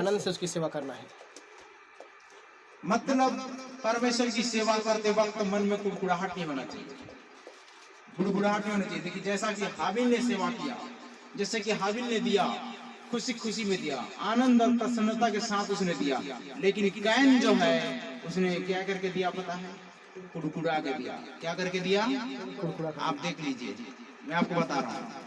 आनंद से उसकी सेवा करना है। मतलब परमेश्वर की सेवा करते वक्त मन में कुड़कुड़ाहट नहीं होना चाहिए, गुड़गुड़ाहट नहीं होना चाहिए। देखिए जैसा कि हाबिल ने सेवा किया, जैसे कि हाबिल ने दिया, खुशी खुशी में दिया, आनंद और प्रसन्नता के साथ उसने दिया। लेकिन कैन जो है उसने क्या करके दिया पता है? कुड़कुड़ा के दिया। क्या करके दिया? कुड़कुड़ा कर आप देख लीजिए, मैं आपको बता रहा हूं।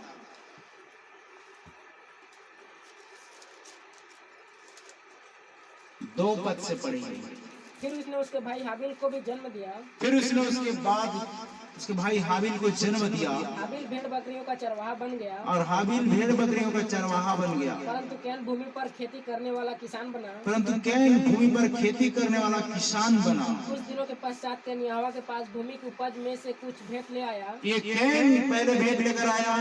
2 पद से पढ़ेंगे। फिर उसने उसके भाई हाबिल को भी जन्म दिया। फिर उसने उसके बाद उसके भाई हाबिल को जन्म दिया, हाबिल भेड़ बकरियों का चरवाहा बन गया और हाबिल भेड़ बकरियों का चरवाहा बन गया। परंतु कैन भूमि पर खेती करने वाला किसान बना। परंतु कैन भूमि पर खेती करने वाला किसान बना। कुछ दिनों के पश्चात कैन यहोवा के पास भूमि की उपज में से कुछ भेंट ले आया। ये कैन पहले भेंट लेकर आया,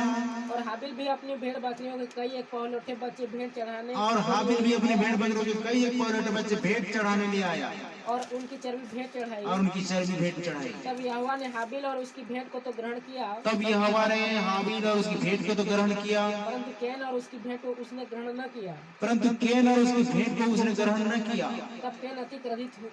और हाबिल भी अपनी भेड़ बकरियों के कई एक पहलौठे बच्चे भेंट चढ़ाने और हाबिल भी अपने भेड़ बकरियों के कई एक पौरोटे बच्चे भेंट चढ़ाने ले आया, और उनकी चर्बी भेंट चढ़ाई। और उनकी चर्बी भेंट चढ़ाई। तब यहोवा ने हाबिल और उसकी भेंट को तो ग्रहण किया, तब यहोवा ने हाबिल और उसकी भेंट को तो ग्रहण किया, परंतु कैन और उसकी भेंट को उसने ग्रहण न किया। परंतु कैन और उसकी भेंट को उसने ग्रहण न किया। तब कैन अति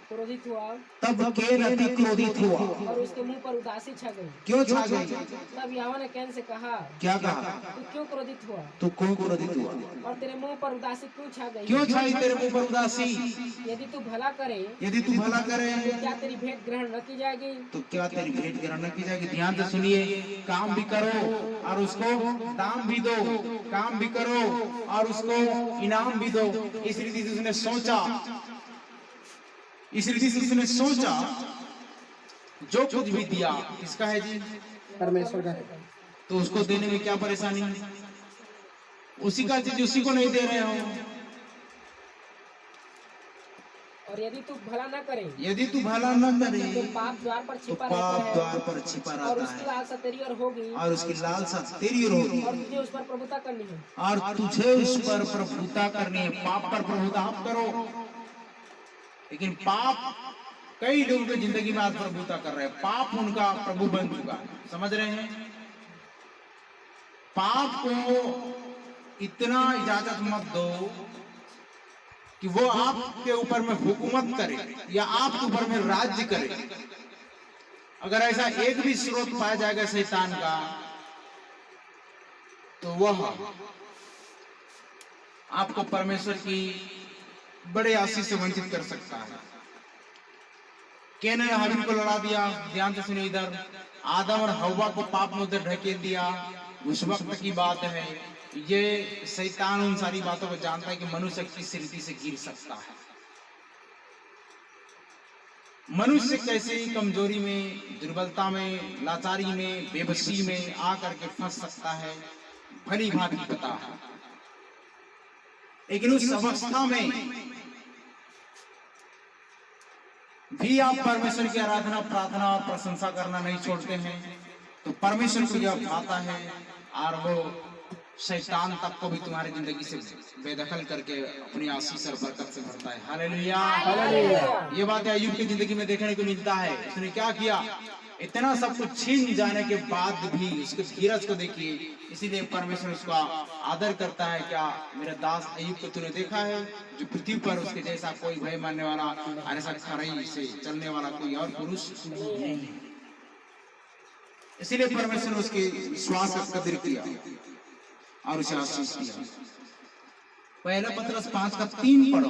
क्रोधित हुआ, तब कैन अति क्रोधित हुआ। और उसके मुंह पर उदासी छा गई। क्यों छा गई? तब यहोवा ने कैन से कहा, क्या कहा? तू क्यों क्रोधित हुआ तू क्यों क्रोधित हुआ? और तेरे मुंह पर उदासी क्यों छा गई? क्यों छाई तेरे मुंह पर उदासी? यदि तू भला करे यदि तू भला करे तो क्या तेरी भेंट ग्रहण न की जाएगी? तो क्या तेरी भेंट ग्रहण न की जाएगी? ध्यान से सुनिए, काम भी करो और उसको दाम भी दो, काम भी करो और उसको इनाम भी दो। इस रीति से उसने सोचा, इस रीति से उसने सोचा जो कुछ भी दिया किसका है जी? परमेश्वर का है। तो उसको देने में क्या परेशानी? उसी का चीज उसी को नहीं दे रहे हो। और यदि तू भला न करे यदि तू भला न करे तो पाप द्वार पर तो छिपा पाप रहता द्वार है, पर छिपा और रहता उसकी है, लालसा तेरी और होगी, और उसकी लालसा तेरी ओर होगी, और तुझे उस पर प्रभुता करनी है। और तुझे उस पर प्रभुता करनी है। पाप पर प्रभुता आप करो, लेकिन पाप कई लोगों की जिंदगी में आज प्रभुता कर रहे हैं। पाप उनका प्रभु बन चुका है, समझ रहे हैं? पाप को इतना इजाजत मत दो कि वो आपके ऊपर में हुकूमत करे या आपके ऊपर में राज्य करे। अगर ऐसा एक भी स्रोत पाया जाएगा शैतान का, तो वह आपको परमेश्वर की बड़े आशीष से वंचित कर सकता है। कैन ने हाबिल को लड़ा दिया। ध्यान से सुनिए, इधर आदम और हव्वा को पाप में उधर ढकेल दिया। उस वक्त की बात है। ये शैतान उन सारी बातों को जानता है कि मनुष्य किस रीति से गिर सकता है, मनुष्य कैसे कमजोरी में, दुर्बलता में, लाचारी में, बेबसी में आकर के फंस सकता है, भली भांति पता है। लेकिन उस अवस्था में भी आप परमेश्वर की आराधना, प्रार्थना और प्रशंसा करना नहीं छोड़ते हैं, तो परमेश्वर को जब आता है और वो शैतान तक को भी तुम्हारी जिंदगी से बेदखल करके अपनी आशीष और बरकत से भरता है। Hallelujah, hallelujah. ये बात अय्यूब की जिंदगी में देखने को मिलता है। उसने क्या किया? इतना सब कुछ छीन जाने के बाद भी उसके धीरज को देखिए। इसीलिए परमेश्वर उसका आदर करता है। क्या मेरा दास अय्यूब को तूने देखा है, जो पृथ्वी पर उसके जैसा कोई भय मानने वाला और ऐसा खराई से चलने वाला कोई और पुरुष नहीं है। इसीलिए परमेश्वर ने उसके विश्वास का कदर किया और उसे आशीष दिया। पहला पत्रस 5:3 पढ़ो।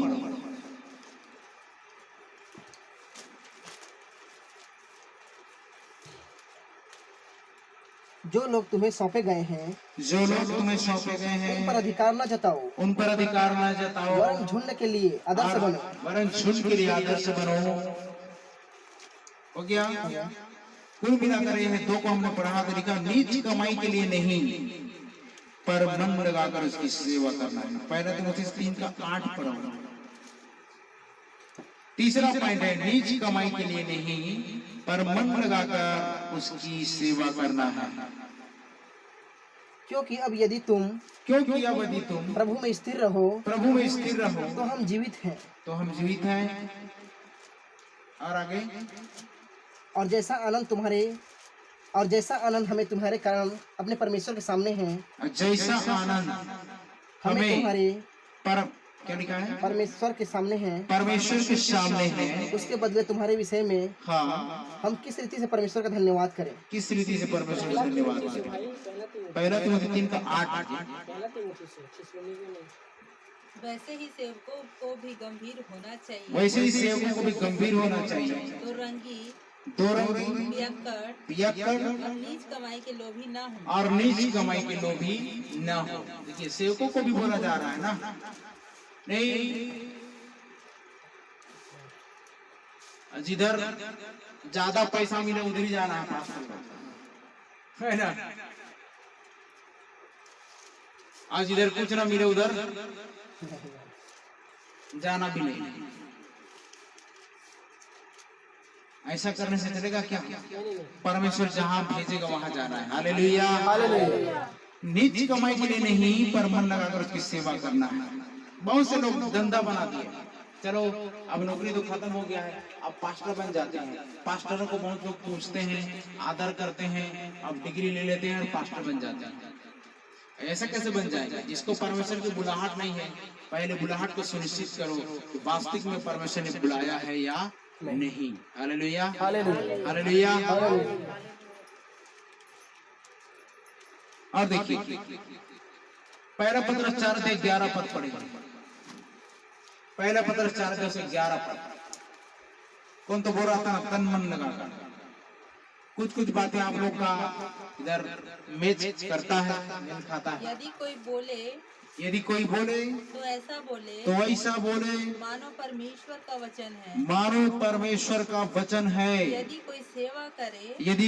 जो लोग तुम्हें सौंपे गए हैं, जो लोग तुम्हें सौंपे गए हैं, उन पर अधिकार न जताओ, उन पर अधिकार न जताओ, वरन झुंड के लिए आदर्श बनो। वरन झुंड के लिए आदर्श बनो। हो गया? कुल मिलाकर ये 2 को हमने पढ़ा था, लिखा नीच कमाई के लिए नहीं पर मन लगाकर उसकी सेवा करना है। पहला तीमुथियुस 3:8 पढ़ो। तीसरा पॉइंट है नीच कमाई के लिए नहीं पर मन लगाकर उसकी सेवा करना है। क्योंकि अब यदि तुम प्रभु में स्थिर रहो, तो हम जीवित हैं। और आगे, और जैसा आनंद हमें तुम्हारे कारण अपने परमेश्वर के सामने है, जैसा आनंद हमें तुम्हारे क्या लिखा है? परमेश्वर के सामने हैं, परमेश्वर के सामने है। उसके बदले तुम्हारे विषय में हाँ, हम किस रीति से परमेश्वर का धन्यवाद करें? किस रीति से परमेश्वर का धन्यवाद करें? भाई पहला तिमोथी 3:8। पहला तीमुथी से छिसलुनी में नहीं। वैसे ही सेवकों को भी गंभीर होना चाहिए, वैसे ही सेवकों को भी गंभीर होना चाहिए, तो रंगी, दो रंगी, पियक्कड़ पियक्कड़ और नीच कमाई के लोभी न हो। और नीच कमाई के लोभी न हो। देखिए सेवकों को भी बोला जा रहा है ना, नहीं जिधर ज्यादा पैसा मिले उधर ही जाना है पास्टर को, है ना। आज इधर कुछ ना मिले उधर जाना भी नहीं। ऐसा करने से चलेगा क्या? परमेश्वर जहां भेजेगा वहां जाना है। Hallelujah, hallelujah. नीच कमाई के लिए नहीं, पर मन लगाकर उसकी सेवा करना है। बहुत से लोग धंधा बना दिए, चलो अब नौकरी तो खत्म हो गया है, अब पास्टर बन जाते हैं। पास्टरों को बहुत लोग पूछते हैं, आदर करते हैं, अब डिग्री ले लेते हैं और पास्टर बन जाते हैं। ऐसा कैसे बन जाएगा? जिसको परमेश्वर की बुलाहट नहीं है, पहले बुलाहट को सुनिश्चित करो कि वास्तविक में परमेश्वर ने बुलाया है या नहीं। Hallelujah, hallelujah, hallelujah. हालेलुया। और देखिए पहला पत्रस 4:11 पद पढ़ेगा। पहला पत्रस 4:11 पद। कौन तो बोल रहा था ना, तन मन लगाकर। कुछ बातें आप लोग का इधर मैच करता है, मेल खाता है। यदि कोई बोले तो ऐसा बोले मानो परमेश्वर का वचन है। मानो परमेश्वर का वचन है। यदि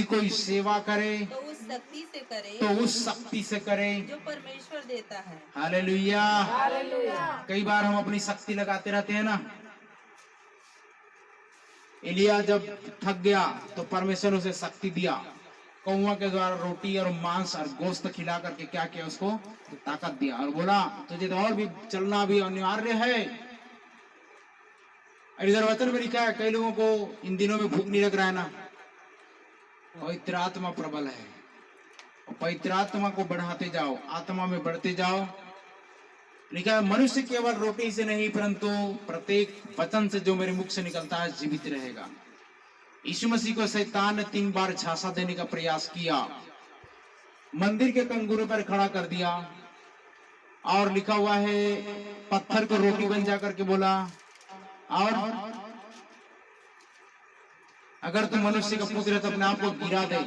कोई सेवा करे तो उस शक्ति से करे जो परमेश्वर देता है। हालेलुया। कई बार हम अपनी शक्ति लगाते रहते हैं ना। एलिया जब थक गया तो परमेश्वर उसे शक्ति दिया, कौवा के द्वारा रोटी और मांस और गोश्त खिला करके क्या किया, उसको ताकत दिया और बोला तुझे तो और भी चलना भी अनिवार्य है। इधर वचन में लिखा है, कई लोगों को इन दिनों में भूख नहीं लग रहा है ना, पवित्र आत्मा प्रबल है। पवित्र आत्मा को बढ़ाते जाओ, आत्मा में बढ़ते जाओ। लिखा है मनुष्य केवल रोटी से नहीं परंतु प्रत्येक वचन से जो मेरे मुख से निकलता है जीवित रहेगा। यीशु मसीह को शैतान ने 3 बार झांसा देने का प्रयास किया, मंदिर के कंगूरे पर खड़ा कर दिया और लिखा हुआ है पत्थर को रोटी बन जाकर के बोला, और अगर तुम मनुष्य का पुत्र है तो अपने आप को गिरा दे।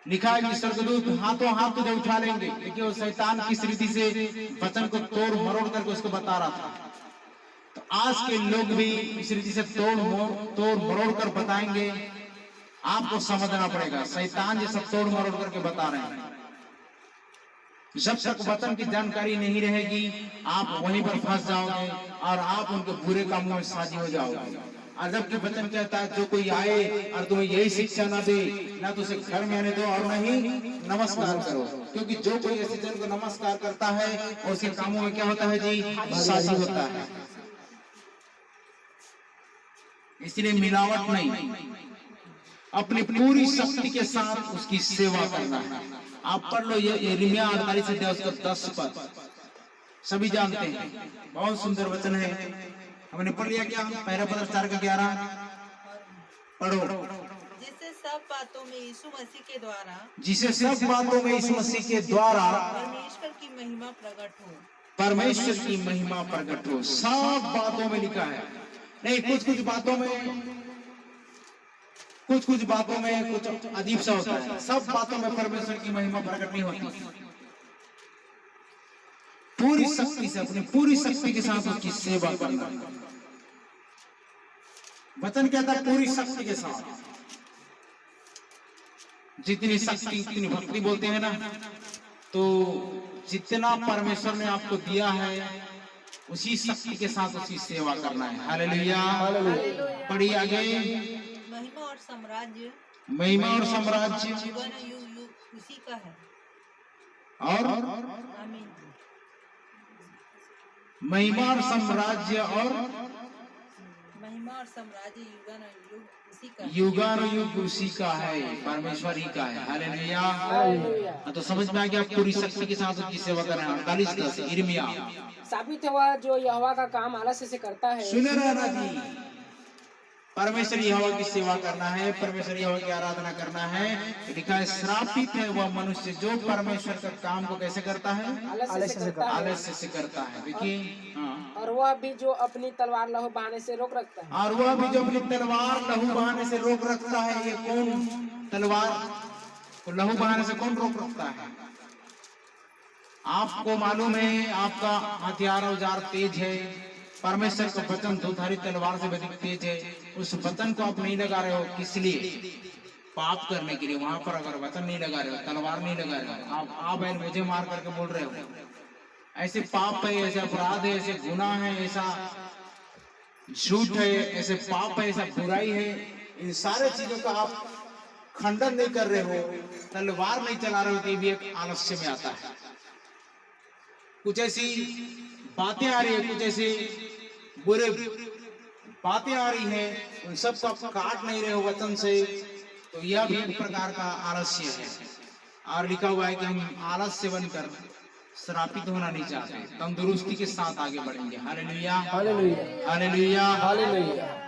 लिखा है कि स्वर्गदूत हाथों हाथ तुझे उठा लेंगे। देखिए वो शैतान किस रीति से वचन को तोड़ मरोड़ करके उसको बता रहा था। तो आज के लोग भी इस रीति से तोड़ मरोड़ कर बताएंगे। आपको समझना पड़ेगा, शैतान ये सब तोड़ मरोड़ करके बता रहे हैं। जब तक वचन की जानकारी नहीं रहेगी आप वहीं पर फंस जाओगे और आप उनके बुरे कामों में साझी हो जाओगे। और जबकि वचन कहता है जो कोई आए और तुम्हें यही शिक्षा ना दे, ना तो उसे घर में आने दो और ना ही नमस्कार करो, क्योंकि जो कोई ऐसे जन को नमस्कार करता है और उसके कामों में क्या होता है जी, साझी होता है। इसलिए मिलावट नहीं, अपनी पूरी शक्ति के साथ उसकी सेवा करना है। आप पढ़ लो ये यिर्मयाह 48:10 पद, सभी जानते हैं, बहुत सुंदर वचन है। हमने पढ़ लिया क्या? पहला पत्रस 4:11 पढ़ो। जिससे सब बातों में यीशु मसीह के द्वारा परमेश्वर की महिमा प्रकट हो। परमेश्वर की महिमा प्रकट हो। सब बातों में लिखा है, नहीं कुछ बातों में कुछ अजीब सा होता है। सब बातों में परमेश्वर की महिमा प्रकट नहीं होती। पूरी शक्ति से, अपनी पूरी शक्ति के साथ उसकी सेवा करना। वचन कहता है पूरी शक्ति के साथ। जितनी शक्ति उतनी भक्ति बोलते हैं ना, तो जितना परमेश्वर ने आपको दिया है उसी शक्ति के साथ उसकी सेवा करना है। हालेलुया। पढ़िए आगे। महिमा और साम्राज्य जीवन युग उसी का है। और आमीन। महिमा और साम्राज्य और महिमा महिमा और साम्राज्य युगानुयुग उसी का है। युगानुयुग उसी का है, परमेश्वर ही का है। हालेलुया। हालेलुया। तो समझ में आ गया, आप पूरी शक्ति के साथ उसकी सेवा कर रहे हैं। 48 यिर्मयाह। साबित हुआ जो यहोवा का काम आलस्य से करता है। सुने रहना जी, परमेश्वर यहोवा की सेवा करना है, परमेश्वर यहोवा की आराधना करना है। लिखा है श्रापित है वह मनुष्य जो परमेश्वर का काम को कैसे करता है, आलस्य से करता है। आलस्य से करता है। देखिए, हाँ। और वह भी जो अपनी तलवार लहू बहाने से रोक रखता है। और वह भी जो अपनी तलवार लहू बहाने से रोक रखता है। ये कौन तलवार को लहू बहाने से कौन रोक रखता है? आपको मालूम है आपका हथियार औजार तेज है, परमेश्वर का वचन दुधारी तलवार से अधिक तेज है। उस वचन को आप नहीं लगा रहे हो, किस लिए? पाप करने के लिए। वहां पर अगर वचन नहीं लगा रहे हो, तलवार नहीं लगा रहे हो, आप मुझे मार करके बोल रहे हो, ऐसे पाप है, ऐसे अपराध है, ऐसे गुनाह है, ऐसा झूठ है, ऐसे पाप है, ऐसा बुराई है, इन सारे चीजों का आप खंडन नहीं कर रहे हो, तलवार नहीं चला रहे हो, तो ये भी एक आलस्य में आता है। कुछ ऐसी बातें आ रही है, कुछ ऐसी बुरे बातें आ रही है, उन सबको आप काट नहीं रहे हो वचन से, तो यह भी एक प्रकार का आलस्य है। और लिखा हुआ है कि हम आलस्य बनकर श्रापित होना नहीं चाहते, तंदुरुस्ती के साथ आगे बढ़ेंगे। Hallelujah, hallelujah, hallelujah, hallelujah.